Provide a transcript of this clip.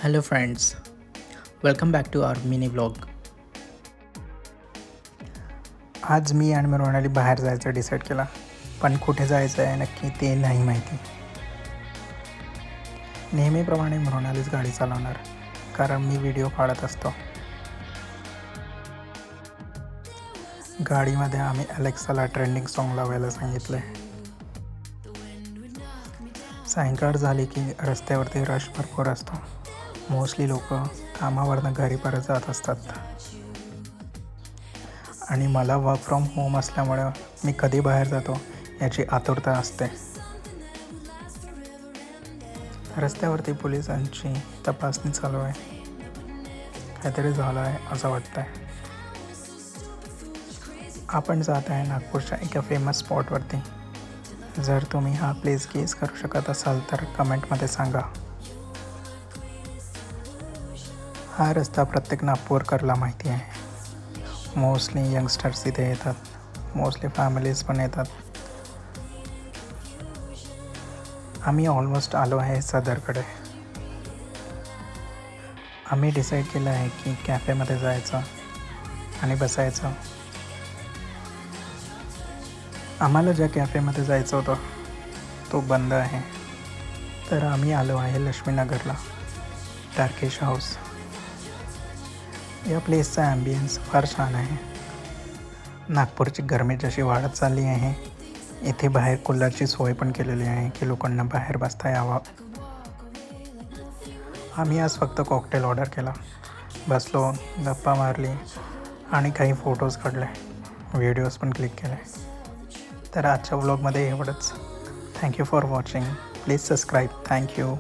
Hello friends, welcome back to our mini blog. आज मी आणि मृणाली बाहेर जायचं डिसाईड केला, पण कुठे जायचं आहे नक्की ते नाही माहिती. नेहमीप्रमाणे मृणालीच गाडी चालवणार, कारण मी व्हिडिओ काढत असतो. गाडीमध्ये आम्ही अलेक्साला ट्रेंडिंग सॉन्ग लावायला सांगितले. सायंकाळ झाली की रस्त्यावरती रश भरपूर असतो. मोस्टली लोक कामावरनं घरी परत जात असतात आणि मला वर्क फ्रॉम होम असल्यामुळं मी कधी बाहेर जातो याची आतुरता असते. रस्त्यावरती पोलिसांची तपासणी चालू आहे. काहीतरी झालं आहे असं वाटतं आहे. आपण जात आहे नागपूरच्या एका फेमस स्पॉटवरती. जर तुम्ही हा प्लेस गेस करू शकत असाल तर कमेंटमध्ये सांगा. हा रस्ता प्रत्येक नागपूरकरला माहिती आहे. मोस्टली यंगस्टर्स इथे येतात, मोस्टली फॅमिलीज पण येतात. आम्ही ऑलमोस्ट आलो आहे सदरकडे. आम्ही डिसाईड केलं आहे की कॅफेमध्ये जायचं आणि बसायचं. आम्हाला ज्या कॅफेमध्ये जायचं होतं तो बंद आहे, तर आम्ही आलो आहे लक्ष्मीनगरला, टर्किश हाऊस. या प्लेसचा ॲम्बियन्स फार छान आहे. नागपूरची गरमी जशी वाढत चालली आहे, इथे बाहेर कूलरची सोय पण केलेली आहे की लोकांना बाहेर बसता यावं. आम्ही आज फक्त कॉकटेल ऑर्डर केला, बसलो, गप्पा मारली आणि काही फोटोज काढले, व्हिडिओज पण क्लिक केले. तर आजच्या व्लॉगमध्ये एवढंच. Thank you for watching. Please subscribe. Thank you.